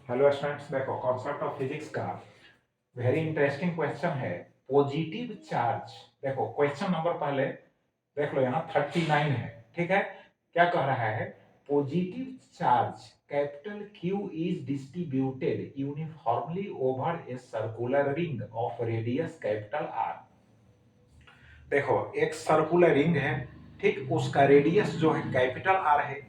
Hello students, देखो concept of physics का very interesting question है। पॉजिटिव चार्ज, देखो क्वेश्चन नंबर पहले देख लो, यहाँ 39 है। ठीक है, क्या कह रहा है? Positive charge capital Q is distributed uniformly over a circular ring of radius capital R. देखो एक सर्कुलर रिंग है, ठीक, उसका रेडियस जो है कैपिटल आर है,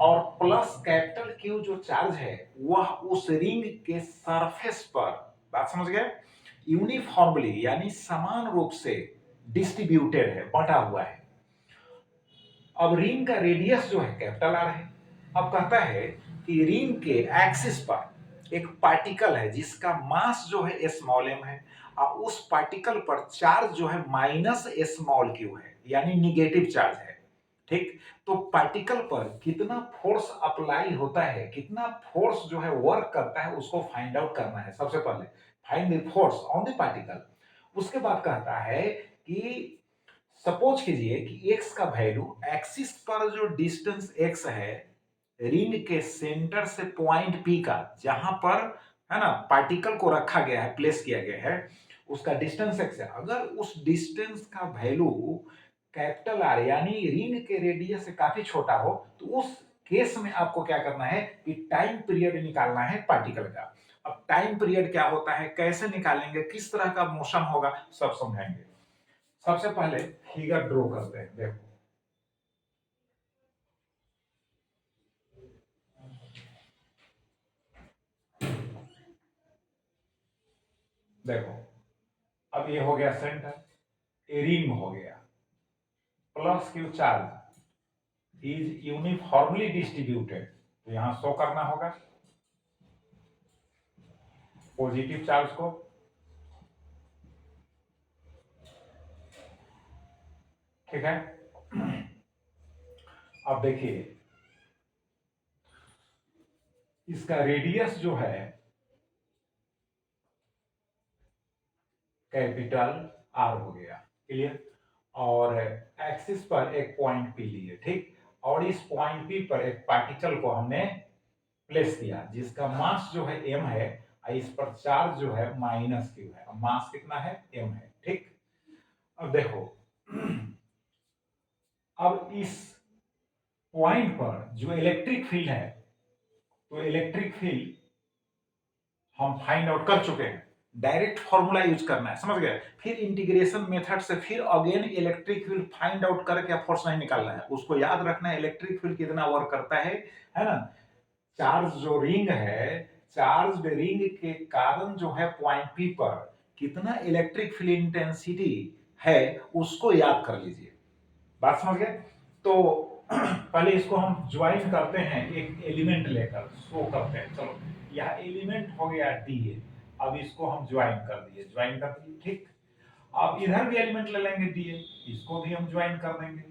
और प्लस कैपिटल क्यू जो चार्ज है वह उस रिंग के सरफेस पर, बात समझ गए, यूनिफॉर्मली यानी समान रूप से डिस्ट्रीब्यूटेड है, बटा हुआ है। अब रिंग का रेडियस जो है कैपिटल आर है। अब कहता है कि रिंग के एक्सिस पर एक पार्टिकल है जिसका मास जो है स्मॉल एम है, और उस पार्टिकल पर चार्ज जो है माइनस स्मॉल क्यू है, यानी निगेटिव चार्ज है। ठीक, तो पार्टिकल पर कितना फोर्स अप्लाई होता है, कितना फोर्स जो है वर्क करता है, उसको फाइंड आउट करना है। सबसे पहले find the force on the particle. उसके बाद कहता है कि सपोज कीजिए कि x का वैल्यू, एक्सिस पर जो डिस्टेंस x है रिंग के सेंटर से पॉइंट P का, जहां पर है ना पार्टिकल को रखा गया है, प्लेस किया गया है, उसका डिस्टेंस x है। अगर उस डिस्टेंस का वैल्यू कैपिटल आर यानी रिंग के रेडियस से काफी छोटा हो, तो उस केस में आपको क्या करना है कि टाइम पीरियड निकालना है पार्टिकल का। अब टाइम पीरियड क्या होता है, कैसे निकालेंगे, किस तरह का मोशन होगा, सब समझाएंगे। सबसे पहले फिगर ड्रॉ करते हैं। देखो देखो अब ये हो गया सेंटर, ए रिंग हो गया, plus Q charge is uniformly distributed, तो यहां शो करना होगा पॉजिटिव चार्ज को। ठीक है, अब देखिए इसका रेडियस जो है कैपिटल आर हो गया, क्लियर। और एक्सिस पर एक पॉइंट पी लिए, ठीक, और इस पॉइंट पी पर एक पार्टिकल को हमने प्लेस किया जिसका मास जो है m है, और इस पर चार्ज जो है माइनस क्यू है, मास कितना है, m है। ठीक, अब देखो अब इस पॉइंट पर जो इलेक्ट्रिक फील्ड है, तो इलेक्ट्रिक फील्ड हम फाइंड आउट कर चुके हैं। डायरेक्ट फॉर्मूला यूज करना है, समझ गए। फिर इंटीग्रेशन मेथड से फिर again electric field find out करके फोर्स नहीं निकालना है, उसको याद रखना है इलेक्ट्रिक फील्ड कितना वर्क करता है ना। चार्ज जो रिंग है, चार्ज रिंग के कारण जो है पॉइंट पी पर कितना इलेक्ट्रिक फील्ड इंटेंसिटी है, उसको याद कर लीजिए। बात समझ गए। तो पहले इसको हम ज्वाइन करते हैं, एक एलिमेंट लेकर शो करते हैं। चलो यह एलिमेंट हो गया डी ए, अब इसको हम ज्वाइन कर दिए, ज्वाइन कर दिए। ठीक, अब इधर भी एलिमेंट ले लेंगे डी ए, इसको भी हम ज्वाइन कर देंगे,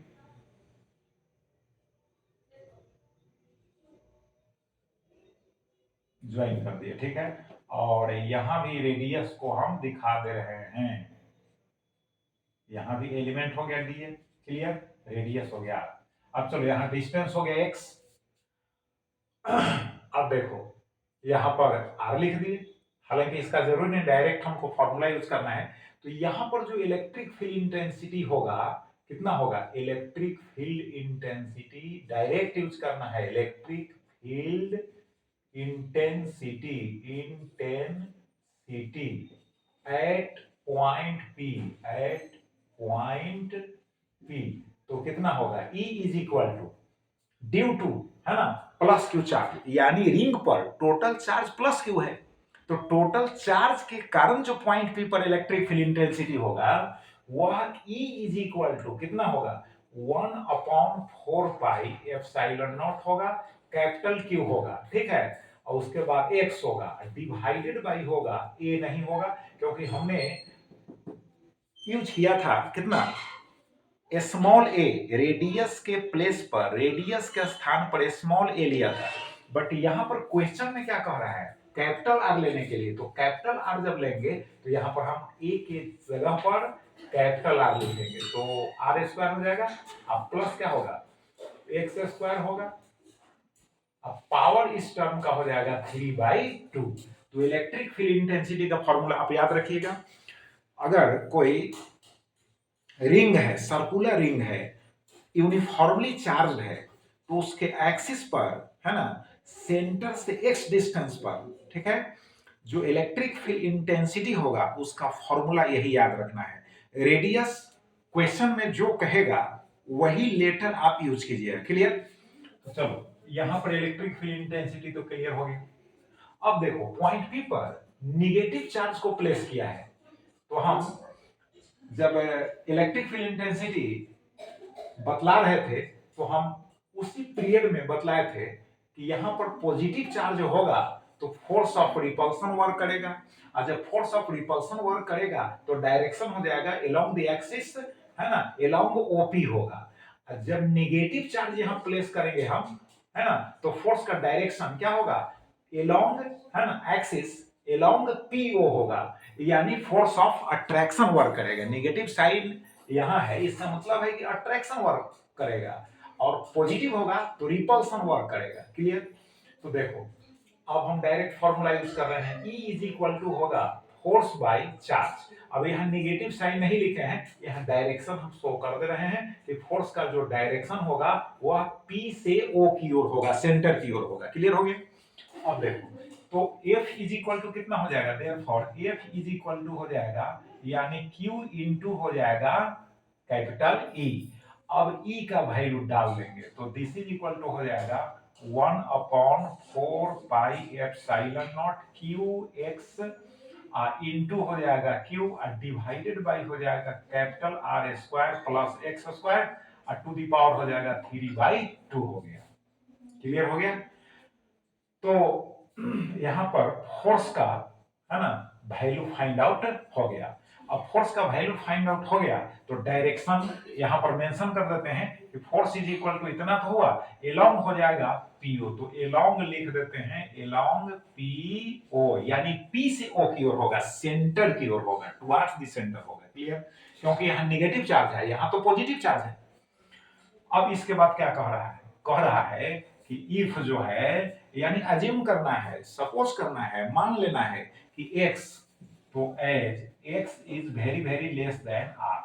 ज्वाइन कर दिए। ठीक है, और यहां भी रेडियस को हम दिखा दे रहे हैं, यहां भी एलिमेंट हो गया डी ए, क्लियर, रेडियस हो गया। अब चलो यहां डिस्टेंस हो गया एक्स। अब देखो यहां पर आर लिख दिए, हालांकि इसका जरूरी नहीं, डायरेक्ट हमको फॉर्मूला यूज करना है। तो यहां पर जो इलेक्ट्रिक फील्ड इंटेंसिटी होगा कितना होगा, electric field intensity direct use करना है, electric field intensity, intensity at point P, at point P, तो कितना होगा, E is equal to due to, है ना, प्लस क्यू चार्ज, यानी रिंग पर टोटल चार्ज प्लस क्यू है, तो टोटल चार्ज के कारण जो पॉइंट पी पर इलेक्ट्रिक फील्ड इंटेंसिटी होगा वह E इज इक्वल टू कितना होगा, 1/4 पाई एप्सिलॉन नॉट होगा, कैपिटल क्यू होगा। ठीक है, और उसके बाद x होगा, डिवाइडेड बाई होगा, a नहीं होगा क्योंकि हमने यूज किया था कितना, स्मॉल ए, रेडियस के प्लेस पर, रेडियस के स्थान पर स्मॉल ए लिया था। बट यहां पर क्वेश्चन में क्या कह रहा है, कैपिटल आर लेने के लिए, तो कैपिटल आर जब लेंगे तो यहां पर हम ए के जगह पर कैपिटल आर लिखेंगे, तो आर स्क्वायर हो जाएगा, अब प्लस क्या होगा, एक्स स्क्वायर होगा, अब पावर इस टर्म का हो जाएगा 3/2। तो इलेक्ट्रिक फील्ड इंटेंसिटी का फॉर्मूला आप याद रखिएगा। अगर कोई रिंग है, सर्कुलर रिंग है, यूनिफॉर्मली चार्ज है, तो उसके एक्सिस पर, है ना, सेंटर से एक्स डिस्टेंस पर, ठीक है, जो इलेक्ट्रिक फील्ड इंटेंसिटी होगा उसका फॉर्मूला यही याद रखना है। रेडियस क्वेश्चन में जो कहेगा वही लेटर आप यूज कीजिए। क्लियर? तो चलो यहां पर इलेक्ट्रिक फील्ड इंटेंसिटी तो क्लियर हो गई। अब देखो पॉइंट पी पर निगेटिव चार्ज को प्लेस किया है, तो हम जब इलेक्ट्रिक फील्ड इंटेंसिटी बतला रहे थे तो हम उसी पीरियड में बतलाए थे कि यहां पर पॉजिटिव चार्ज होगा तो फोर्स ऑफ रिपल्सन वर्क करेगा, और जब फोर्स ऑफ रिपल्सन वर्क करेगा तो डायरेक्शन हो जाएगा अलोंग द एक्सिस, है ना, अलोंग ओपी होगा। और जब नेगेटिव चार्ज यहां प्लेस करेंगे हम, है ना, तो फोर्स का डायरेक्शन क्या होगा, अलोंग, है ना, एक्सिस अलोंग पीओ होगा, यानी फोर्स ऑफ अट्रैक्शन वर्क करेगा। नेगेटिव साइड यहां है, इसका मतलब है कि अट्रैक्शन वर्क करेगा, और पॉजिटिव होगा तो रिपल्सन वर्क करेगा। क्लियर? तो देखो अब हम डायरेक्ट फॉर्मूला यूज कर रहे हैं, E इज इक्वल टू होगा फोर्स बाय चार्ज। अब यहाँ निगेटिव साइन नहीं लिखे हैं, यहाँ डायरेक्शन हम शो कर दे रहे हैं कि फोर्स का जो डायरेक्शन होगा वह P से O की ओर होगा, सेंटर की ओर होगा। क्लियर हो गया? अब देखो तो F इज इक्वल टू कितना हो जाएगा, therefore F is equal to हो जाएगा यानी Q इंटू हो जाएगा कैपिटल E। अब E का वैल्यू डाल देंगे तो दिस इज इक्वल टू हो जाएगा 1/4 pi epsilon naught Q x into हो जाएगा क्यू डिवाइडेड बाई हो जाएगा capital R square plus x square और टू दी पावर हो जाएगा 3/2 हो गया। क्लियर हो गया? तो यहां पर फोर्स का, है ना, वैल्यू फाइंड आउट हो गया। अब फोर्स का वैल्यू फाइंड आउट हो गया तो डायरेक्शन यहां पर मेंशन कर देते हैं कि फोर्स इज इक्वल टू इतना तो हुआ, एलोंग हो जाएगा पीओ, तो एलोंग लिख देते हैं, एलोंग पीओ, यानी पी से ओ की ओर होगा, सेंटर की ओर होगा, टुवर्ड्स द सेंटर होगा। क्लियर? क्योंकि यहां नेगेटिव चार्ज है, यहां तो पॉजिटिव चार्ज है। अब इसके बाद क्या कह रहा है, कह रहा है कि इफ जो है, यानी अज्यूम करना है, सपोज करना है, मान लेना है कि x, तो as x is very very less than r,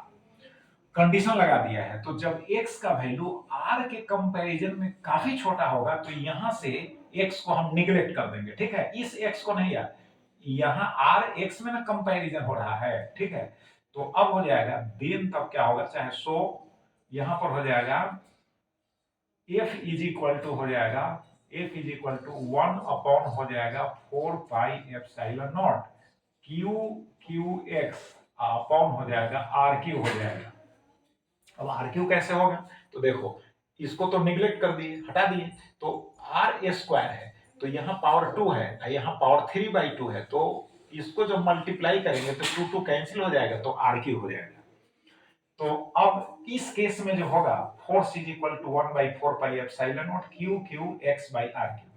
condition लगा दिया है। तो जब x का वैल्यू r के कंपैरिजन में काफी छोटा होगा तो यहां से x को हम निगलेक्ट कर देंगे। ठीक है, इस x को नहीं यार, यहां r x में ना कंपैरिजन हो रहा है। ठीक है, तो अब हो जाएगा देन, तब क्या होगा, चाहे सो यहां पर हो जाएगा f इज इक्वल टू हो जाएगा, f is equal to 1 upon हो जाएगा 4 pi epsilon naught Q Q X upon हो जाएगा आर क्यू हो जाएगा। अब आर क्यू कैसे होगा, तो देखो इसको तो निगलेक्ट कर दिए, हटा दिए, तो आर स्क्वायर है तो यहाँ पावर 2 है, यहाँ पावर 3/2 है, तो इसको जब मल्टीप्लाई करेंगे तो 2 2 कैंसिल हो जाएगा तो आर क्यू हो जाएगा। तो अब इस केस में जो होगा force is equal to 1/4 pi epsilon naught Q Q X by R Q.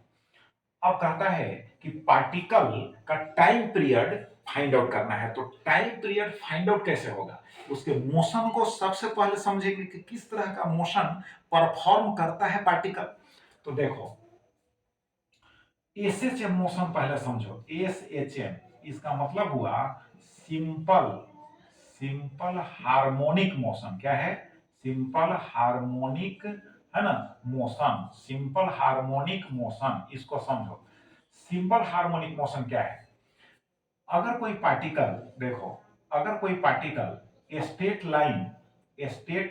अब कहता है कि पार्टिकल का टाइम पीरियड फाइंड आउट करना है, तो टाइम पीरियड फाइंड आउट कैसे होगा, उसके मोशन को सबसे पहले समझेंगे कि किस तरह का मोशन परफॉर्म करता है पार्टिकल। तो देखो एसएचएम मोशन पहले समझो, एसएचएम इसका मतलब हुआ सिंपल सिंपल हार्मोनिक मोशन। क्या है? सिंपल हार्मोनिक, है ना, मोशन, सिंपल हार्मोनिक मोशन, इसको समझो। सिंपल हार्मोनिक मोशन क्या है, अगर कोई पार्टिकल, देखो अगर कोई पार्टिकल स्टेट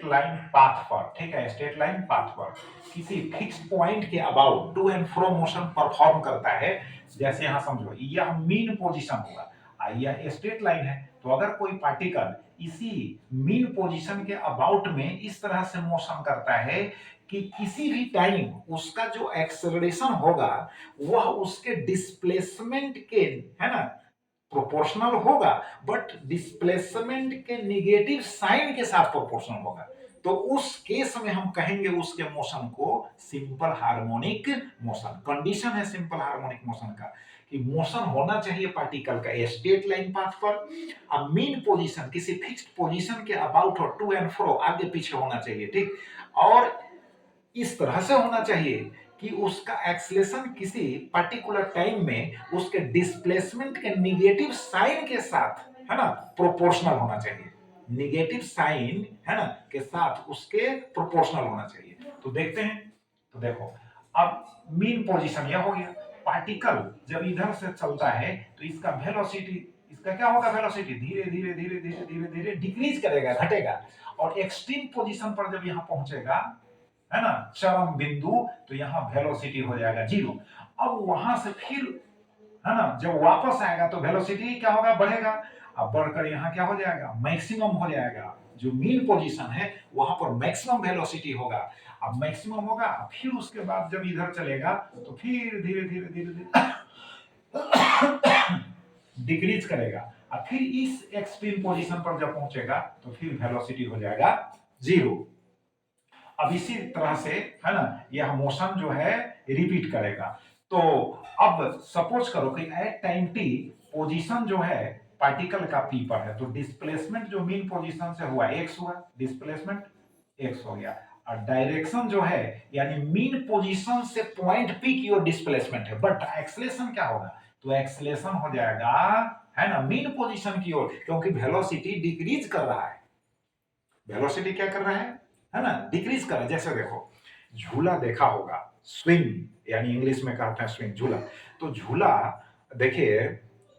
लाइन पाथ पर, ठीक है, स्टेट लाइन पाथ पर किसी फिक्स पॉइंट के about to and fro motion perform करता है, जैसे यहां समझो यह मीन पोजीशन होगा, यह स्ट्रेट लाइन है, तो अगर कोई पार्टिकल इसी मीन पोजीशन के अबाउट में इस तरह से मोशन करता है कि किसी भी टाइम उसका जो एक्सेलरेशन होगा वह उसके डिस्प्लेसमेंट के, है ना, प्रोपोर्शनल होगा, बट डिस्प्लेसमेंट के निगेटिव साइन के साथ प्रोपोर्शनल होगा, तो उस केस में हम कहेंगे उसके मोशन को सिंपल हार्मोनिक मोशन। कंडीशन है सिंपल हार्मोनिक मोशन का कि मोशन होना चाहिए पार्टिकल का स्टेट लाइन पाथ पर, मीन पोजीशन किसी फिक्स्ड पोजीशन के अबाउट और टू एंड फ्रो आगे पीछे होना चाहिए। ठीक, और इस तरह से होना चाहिए कि उसका एक्सेलेरेशन किसी पर्टिकुलर टाइम में उसके डिस्प्लेसमेंट के निगेटिव साइन के साथ, है ना, प्रोपोर्शनल होना चाहिए। निगेटिव साइन, है ना, के साथ उसके प्रोपोर्शनल होना चाहिए। तो देखते हैं, तो देखो अब मीन पोजीशन यह हो गया। पार्टिकल जब इधर से चलता है तो इसका वेलोसिटी, इसका क्या होगा, वेलोसिटी धीरे धीरे धीरे धीरे धीरे धीरे डिक्रीज करेगा, घटेगा, और एक्सट्रीम पोजीशन पर जब यहां पहुंचेगा, है ना, चरम बिंदु, तो यहां वेलोसिटी हो जाएगा 0। अब वहां से फिर, है ना, जब वापस आएगा तो वेलोसिटी क्या होगा, बढ़ेगा। अब बढ़कर यहाँ क्या हो जाएगा, मैक्सिमम हो जाएगा। जो मीन पोजीशन है वहां पर मैक्सिमम वेलोसिटी होगा। अब मैक्सिमम होगा, फिर उसके बाद जब इधर चलेगा तो फिर धीरे धीरे धीरे धीरे डिक्रीज करेगा, और फिर इस एक्सट्रीम पोजीशन पर जब पहुंचेगा तो फिर वेलोसिटी हो जाएगा 0। अब इसी तरह से, है ना, यह मोशन जो है रिपीट करेगा। तो अब सपोज करो कि एट टाइम टी पोजीशन जो है पार्टिकल का पी पर है, तो डिस्प्लेसमेंट जो मीन पोजीशन से हुआ x हुआ, डिस्प्लेसमेंट x हो गया, और डायरेक्शन जो है यानी मीन पोजीशन से पॉइंट पी की ओर डिस्प्लेसमेंट है, बट एक्सेलेरेशन क्या होगा, तो एक्सेलेरेशन हो जाएगा, है ना, मीन पोजीशन की ओर, क्योंकि वेलोसिटी डिक्रीज कर रहा है। वेलोसिटी क्या कर रहा है ना, डिक्रीज कर रहा है। जैसे देखो झूला देखा होगा, स्विंग यानी इंग्लिश में कहते हैं स्विंग, झूला। तो झूला देखिए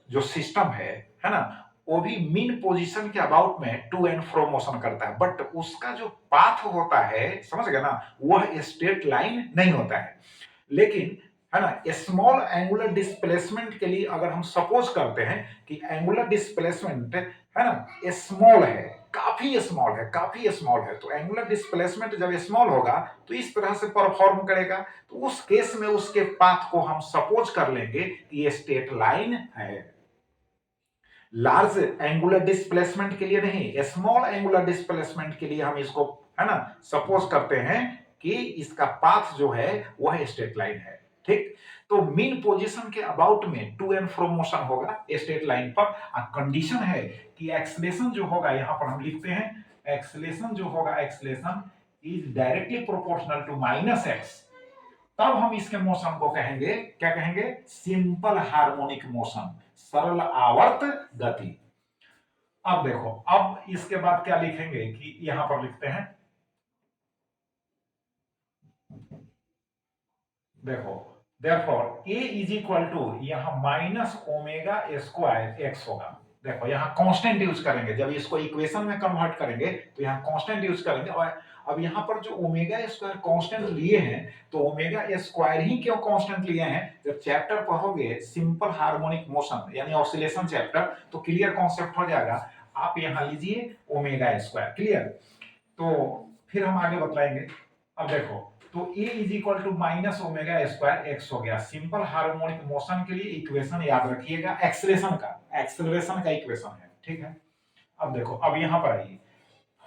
जो सिस्टम है ना, वो भी मीन पोजीशन के अबाउट में टू एंड फ्रो मोशन करता है, बट उसका जो पाथ होता है, समझ गए ना, वह स्ट्रेट लाइन नहीं होता है। लेकिन, है ना, स्मॉल एंगुलर डिस्प्लेसमेंट के लिए अगर हम सपोज करते हैं कि एंगुलर डिस्प्लेसमेंट, है ना, स्मॉल है, काफी स्मॉल है, काफी स्मॉल है, तो एंगुलर डिस्प्लेसमेंट जब स्मॉल होगा तो इस तरह से परफॉर्म करेगा। तो उस केस में उसके पाथ को हम सपोज कर लेंगे कि ये स्ट्रेट लाइन है। लार्ज एंगुलर डिस्प्लेसमेंट के लिए नहीं, स्मॉल एंगुलर डिस्प्लेसमेंट के लिए हम इसको, है ना, सपोज करते हैं कि इसका पाथ जो है वह स्ट्रेट लाइन है। ठीक, तो मीन पोजीशन के अबाउट में टू एंड फ्रो मोशन होगा स्ट्रेट लाइन पर। कंडीशन है कि एक्सेलेरेशन जो होगा, यहां पर हम लिखते हैं एक्सेलेरेशन जो होगा, acceleration is directly proportional to minus X. तब हम इसके मोशन को कहेंगे, क्या कहेंगे, सिंपल हार्मोनिक मोशन, सरल आवर्त गति। अब देखो, अब इसके बाद क्या लिखेंगे कि यहां पर लिखते हैं, देखो therefore a is equal to यहां माइनस ओमेगा स्क्वायर एक्स होगा। देखो यहां कांस्टेंट यूज करेंगे, जब इसको इक्वेशन में कन्वर्ट करेंगे तो यहां कांस्टेंट यूज करेंगे। और अब यहां पर जो ओमेगा स्क्वायर कांस्टेंट लिए हैं, तो ओमेगा स्क्वायर ही क्यों कांस्टेंट लिए हैं, जब चैप्टर पढ़ोगे सिंपल हार्मोनिक मोशन यानी ऑसिलेशन चैप्टर, तो क्लियर कॉन्सेप्ट हो जाएगा। आप यहां लीजिए ओमेगा स्क्वायर, क्लियर। तो फिर हम आगे बतलाएंगे। अब देखो, तो a is equal to minus omega square X हो गया। सिंपल हार्मोनिक मोशन के लिए इक्वेशन याद रखिएगा, एक्सेलरेशन का इक्वेशन है, ठीक है। अब देखो, अब यहां पर आइए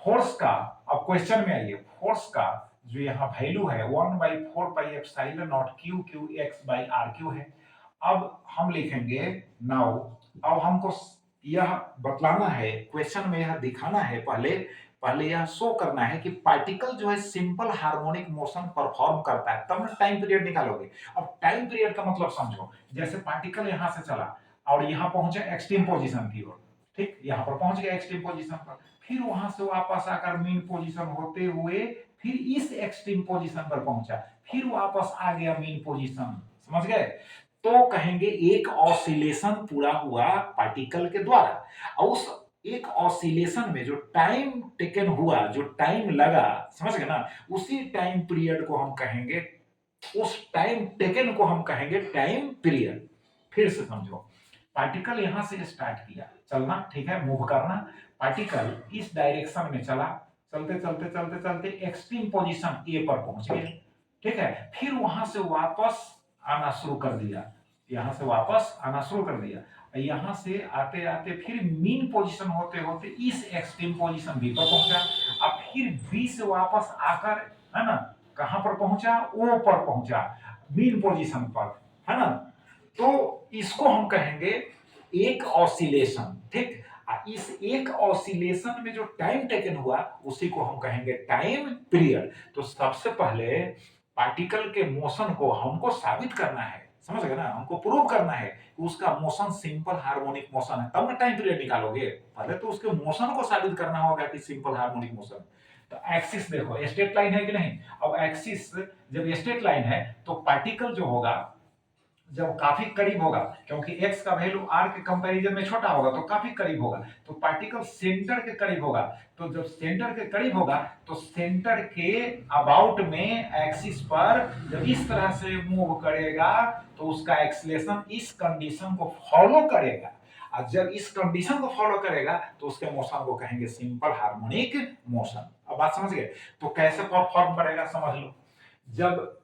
फोर्स का, अब क्वेश्चन में आइए, फोर्स का जो यहाँ वैल्यू है 1/4 pi epsilon naught Q Q X by R Q है। अब हम लिखेंगे नाउ, अब हमको यह बतलाना है, क्वेश्चन में यह दिखाना है, पहले पहले यह शो करना है कि पार्टिकल जो है सिंपल हार्मोनिक मोशन परफॉर्म करता है, तब ना टाइम पीरियड निकालोगे। अब टाइम पीरियड का मतलब समझो, जैसे पार्टिकल यहां से चला और यहां पहुंचे एक्सट्रीम पोजीशन की ओर, ठीक, यहां पर पहुंच गया एक्सट्रीम पोजीशन पर, फिर वहां से वापस आकर मीन पोजीशन होते हुए फिर इस एक्सट्रीम पोजीशन पर पहुंचा, फिर वापस आ गया मीन पोजीशन, समझ गए। तो कहेंगे एक ऑसिलेशन पूरा हुआ पार्टिकल के द्वारा, और उस एक ऑसिलेशन में जो टाइम टेकन हुआ, जो टाइम लगा, समझ गए ना, उसी टाइम पीरियड को हम कहेंगे, उस टाइम टेकन को हम कहेंगे टाइम पीरियड। फिर से समझो, पार्टिकल यहां से स्टार्ट किया चलना, ठीक है, मूव करना, पार्टिकल इस डायरेक्शन में चला, चलते चलते चलते चलते एक्सट्रीम पोजीशन ए पर पहुंच गया, ठीक है, फिर वहां से वापस आना शुरू कर दिया, यहां से वापस आना शुरू कर दिया, यहां से आते आते फिर मीन पोजीशन होते होते इस एक्सट्रीम पोजीशन बी पर पहुंचा, अब फिर बी से वापस आकर, है ना, कहां पर पहुंचा, ओ पर पहुंचा, मीन पोजीशन पर, है ना। तो इसको हम कहेंगे एक ऑसिलेशन, ठीक। इस एक ऑसिलेशन में जो टाइम टेकन हुआ उसी को हम कहेंगे टाइम पीरियड। तो सबसे पहले पार्टिकल के मोशन को हमको साबित करना है, समझ गए ना, हमको प्रूव करना है कि उसका मोशन सिंपल हार्मोनिक मोशन है, तब ना टाइम पीरियड निकालोगे। पहले तो उसके मोशन को साबित करना होगा कि सिंपल हार्मोनिक मोशन। तो एक्सिस देखो स्ट्रेट लाइन है कि नहीं। अब एक्सिस जब स्ट्रेट लाइन है तो पार्टिकल जो होगा जब काफी करीब होगा, क्योंकि x का वैल्यू r के कंपैरिजन में छोटा होगा तो काफी करीब होगा, तो पार्टिकल सेंटर के करीब होगा। तो जब सेंटर के करीब होगा तो सेंटर के अबाउट में एक्सिस पर जब इस तरह से मूव करेगा तो उसका एक्सीलरेशन इस कंडीशन को फॉलो करेगा, और जब इस कंडीशन को फॉलो करेगा तो उसके मोशन को कहेंगे सिंपल हार्मोनिक मोशन। अब बात समझ गए। तो कैसे परफॉर्म करेगा समझ लो। जब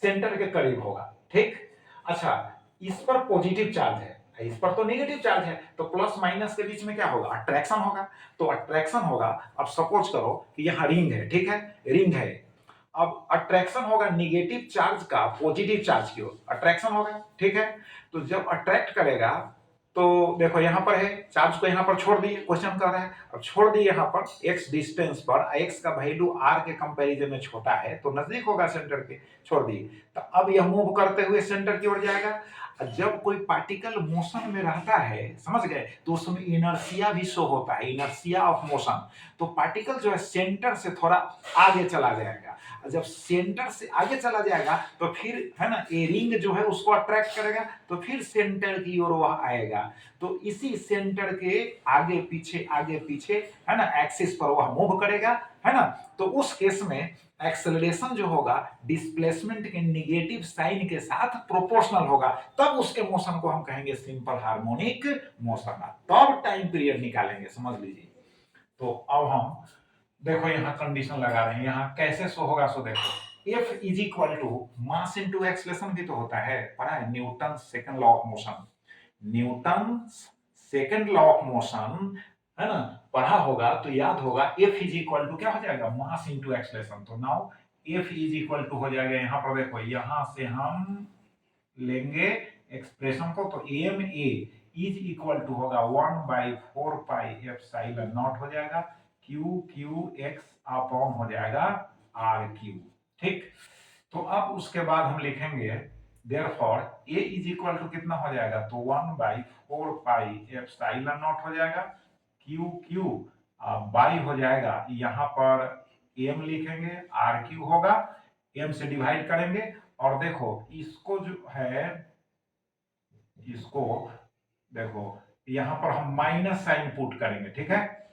सेंटर के करीब होगा, ठीक। अच्छा, इस पर पॉजिटिव चार्ज है, इस पर तो नेगेटिव चार्ज है, तो प्लस माइनस के बीच में क्या होगा, अट्रैक्शन होगा। तो अट्रैक्शन होगा, अब सपोज करो कि यहाँ रिंग है, ठीक है, रिंग है। अब अट्रैक्शन होगा नेगेटिव चार्ज का पॉजिटिव चार्ज की ओर अट्रैक्शन होगा, ठीक है। तो जब अट्रैक्ट करेगा तो देखो यहाँ पर है, चार्ज को यहाँ पर छोड़ दिए, क्वेश्चन कर रहा है, अब छोड़ दिए यहाँ पर x डिस्टेंस पर, x का वैल्यू r के कंपैरिजन में छोटा है तो नजदीक होगा सेंटर के, छोड़ दिए। तो अब यह मूव करते हुए सेंटर की ओर जाएगा। जब कोई पार्टिकल मोशन में रहता है, समझ गए, तो उसमें इनर्शिया भी शो होता है, इनर्शिया ऑफ मोशन। तो पार्टिकल जो है सेंटर से थोड़ा आगे चला जाएगा, जब सेंटर से आगे चला जाएगा तो फिर है ना, ए रिंग जो है उसको अट्रैक्ट करेगा, तो फिर सेंटर की ओर वह आएगा। तो इसी सेंटर के आगे पीछे है ना, एक्सिस पर वह मूव करेगा, है ना। तो उस केस में एक्सेलरेशन जो होगा डिस्प्लेसमेंट के निगेटिव साइन के साथ प्रोपोर्शनल होगा, तब उसके मोशन को हम कहेंगे सिंपल हार्मोनिक मोशन। तब टाइम पीरियड निकालेंगे, समझ लीजिए। तो अब हम देखो यहाँ कंडीशन लगा रहे हैं, यहाँ कैसे शो होगा सो देखो, F is equal to mass into acceleration भी तो होता है, पढ़ा है, Newton second law of motion, Newton second law of motion, है ना, पढ़ा होगा तो याद होगा। F इज इक्वल टू क्या हो जाएगा, मास इनटू एक्सेलरेशन। तो now F is equal to हो जाएगा, यहाँ पर देखो, यहां से हम लेंगे एक्सप्रेशन को, तो M A is equal to होगा 1/4 पाई एप्सिलॉन नॉट हो जाएगा, क्यू क्यू एक्स अपॉन हो जाएगा आर क्यू, ठीक। तो अब उसके बाद हम लिखेंगे therefore A is equal to कितना हो जाएगा, तो 1/4 पाई एप्सिलॉन नॉट हो जाएगा, क्यू क्यू बाई हो जाएगा, यहाँ पर एम लिखेंगे, आर क्यू होगा, एम से डिवाइड करेंगे। और देखो इसको जो है, इसको देखो यहां पर हम माइनस साइन पुट करेंगे, ठीक है,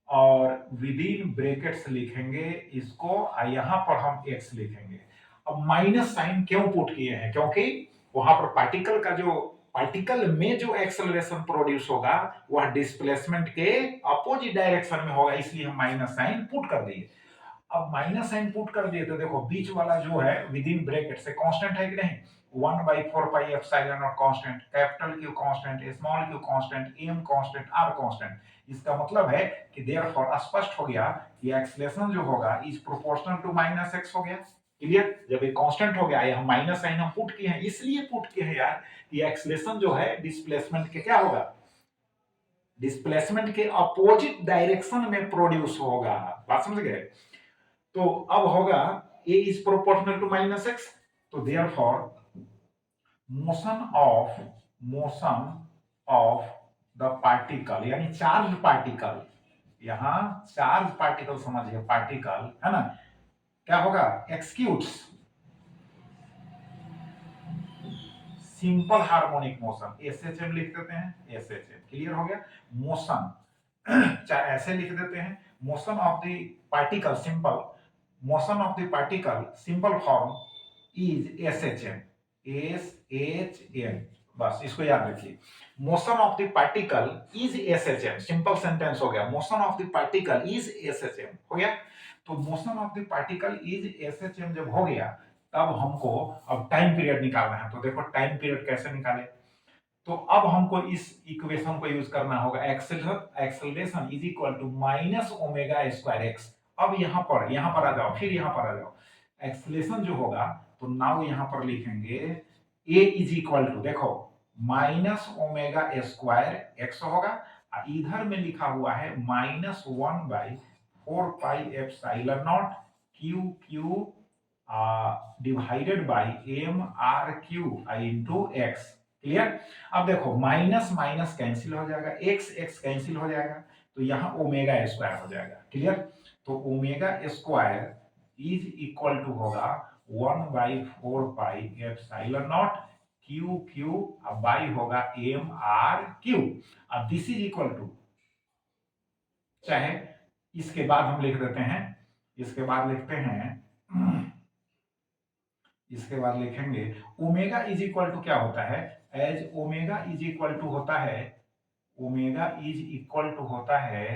और विद इन ब्रैकेट्स लिखेंगे इसको, और यहां पर हम एक्स लिखेंगे। अब माइनस साइन क्यों पुट किए हैं, क्योंकि वहां पर पार्टिकल में जो एक्सेलरेशन प्रोड्यूस होगा वह डिस्प्लेसमेंट के अपोजिट डायरेक्शन में होगा, इसलिए हम माइनस साइन पुट कर दिए। अब माइनस साइन पुट कर दिए तो देखो बीच वाला जो है विद इन ब्रैकेट से कांस्टेंट है कि नहीं, 1/4 pi epsilon naught constant, capital Q constant, small Q constant, M constant, R constant. इसका मतलब है कि देयरफॉर स्पष्ट हो गया कि एक्सेलरेशन जो होगा is proportional to minus X हो गया। क्लियर, जब ये कांस्टेंट हो गया, ये हम माइनस साइन हम पुट किए हैं, इसलिए पुट किए हैं यार कि एक्सेलरेशन जो है डिस्प्लेसमेंट के क्या होगा, डिस्प्लेसमेंट के अपोजिट डायरेक्शन में प्रोड्यूस होगा। बात समझ गए। तो अब होगा a is proportional to minus x, तो therefore motion of the particle, यानी चार्ज पार्टिकल, यहां चार्ज पार्टिकल समझिए, पार्टिकल है ना, क्या होगा, executes simple harmonic motion, SHM लिख देते हैं, एसएचएम, क्लियर हो गया। मोशन चाहे ऐसे लिख देते हैं, motion of the particle simple, motion of the particle simple form is SHM, SHM, बस इसको याद रखिए। Motion of the particle is SHM, simple sentence हो गया, motion of the particle is SHM हो गया। तो motion of the particle is SHM जब हो गया, तब हमको अब टाइम पीरियड निकालना है। तो देखो टाइम पीरियड कैसे निकाले, तो अब हमको इस इक्वेशन को यूज करना होगा, acceleration is equal to minus omega square X. अब यहां पर आ जाओ, फिर यहां पर आ जाओ, एक्सेलरेशन जो होगा तो नाउ यहां पर लिखेंगे ए इज इक्वल टू, देखो माइनस ओमेगा स्क्वायर एक्स होगा, इधर में लिखा हुआ है -1/4 pi epsilon naught Q Q divided by M are Q I into X. Clear. अब देखो माइनस माइनस कैंसिल हो जाएगा, एक्स एक्स कैंसिल हो जाएगा, तो यहाँ ओमेगा स्क्वायर हो जाएगा। क्लियर। तो omega square is equal to होगा 1/4 pi epsilon naught Q Q, अब बाई होगा एम आर क्यू। अब दिस इज इक्वल टू, चाहे इसके बाद हम लिख देते हैं, इसके बाद लिखते हैं, इसके बाद लिखेंगे ओमेगा इज इक्वल टू क्या होता है, as omega is equal to होता है, ओमेगा इज इक्वल टू होता है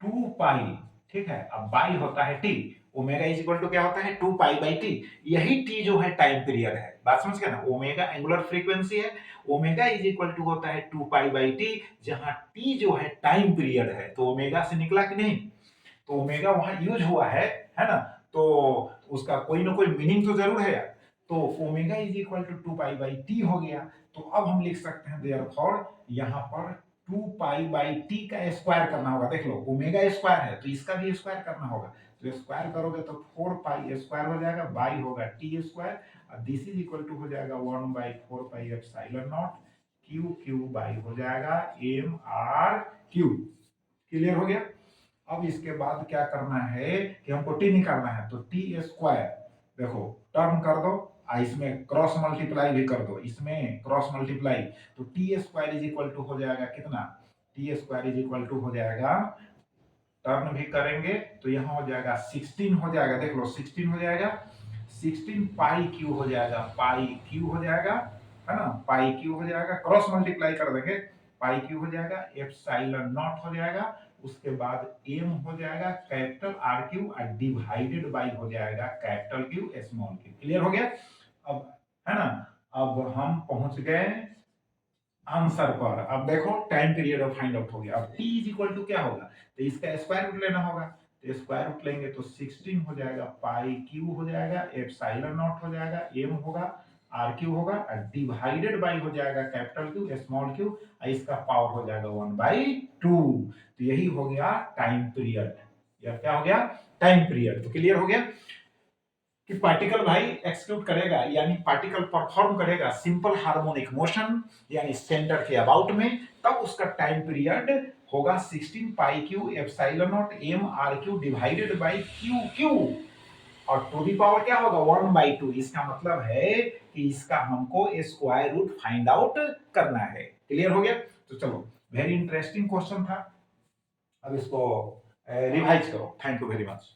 2 पाई। ठीक है। अब बाई होता है T. Omega is equal to क्या होता है 2 पाई/टी। यही टी जो है टाइम पीरियड है। बात समझ गए ना। ओमेगा एंगुलर फ्रीक्वेंसी है, ओमेगा इज इक्वल टू होता है 2 पाई/टी, जहां टी जो है टाइम पीरियड है। तो ओमेगा से निकला कि नहीं, तो ओमेगा वहां यूज हुआ है ना, तो उसका कोई ना कोई मीनिंग तो जरूर है यार। तो ओमेगा इज इक्वल टू 2 पाई/टी हो गया। तो अब हम लिख सकते हैं देयरफॉर यहाँ पर 2 पाई/टी का स्क्वायर करना होगा। देख लो ओमेगा स्क्वायर है तो इसका भी स्क्वायर करना होगा, तो स्क्वायर करोगे तो 4 पाई स्क्वायर हो जाएगा, बाई होगा टी स्क्वायर, और दिस इज इक्वल टू हो जाएगा 1/4 pi epsilon naught Q Q by हो जाएगा एम आर क्यू। क्लियर हो गया। अब इसके बाद क्या करना है कि हमको टी निकालना है, तो टी स्क्वायर देखो टर्न कर दो, इसमें क्रॉस मल्टीप्लाई भी कर दो, इसमें क्रॉस मल्टीप्लाई, तो T square is equal to हो जाएगा कितना, T square is equal to हो जाएगा, टर्न भी करेंगे तो यहाँ हो जाएगा 16 हो जाएगा। देख लो 16 हो जाएगा, 16 पाई क्यू हो जाएगा, पाई क्यू हो जाएगा, है ना, पाई क्यू हो जाएगा, क्रॉस मल्टीप्लाई कर देंगे, पाई क्यू हो जाएगा, एप्सिलॉन नॉट हो जाएगा, उसके बाद एम हो जाएगा कैपिटल आर क्यू और डिवाइडेड बाई हो जाएगा capital Q small Q. Clear हो गया। अब है ना, अब हम पहुंच गए आंसर पर। अब देखो time period of find out हो गया। अब t इज इक्वल टू क्या होगा, तो इसका स्क्वायर रूट लेना होगा, तो स्क्वायर रूट लेंगे तो 16 हो जाएगा, पाई क्यू हो जाएगा, एप्सिलॉन नॉट हो जाएगा, m होगा, आर क्यू होगा, और डिवाइडेड बाई हो जाएगा कैपिटल क्यू स्मॉल क्यू, और इसका पावर हो जाएगा 1/2। तो यही हो गया टाइम पीरियड। यह क्या हो गया, टाइम पीरियड। तो क्लियर हो गया कि पार्टिकल भाई एक्सक्यूट करेगा, यानी पार्टिकल परफॉर्म करेगा सिंपल हार्मोनिक मोशन यानी सेंटर के अबाउट में, तब उसका टाइम पीरियड होगा 16 pi q epsilon naught m are q divided by q q, और टू दी पावर क्या होगा 1/2। इसका मतलब है कि इसका हमको स्क्वायर रूट फाइंड आउट करना है। क्लियर हो गया। तो चलो वेरी इंटरेस्टिंग क्वेश्चन था, अब इसको रिवाइज करो। Thank you very much.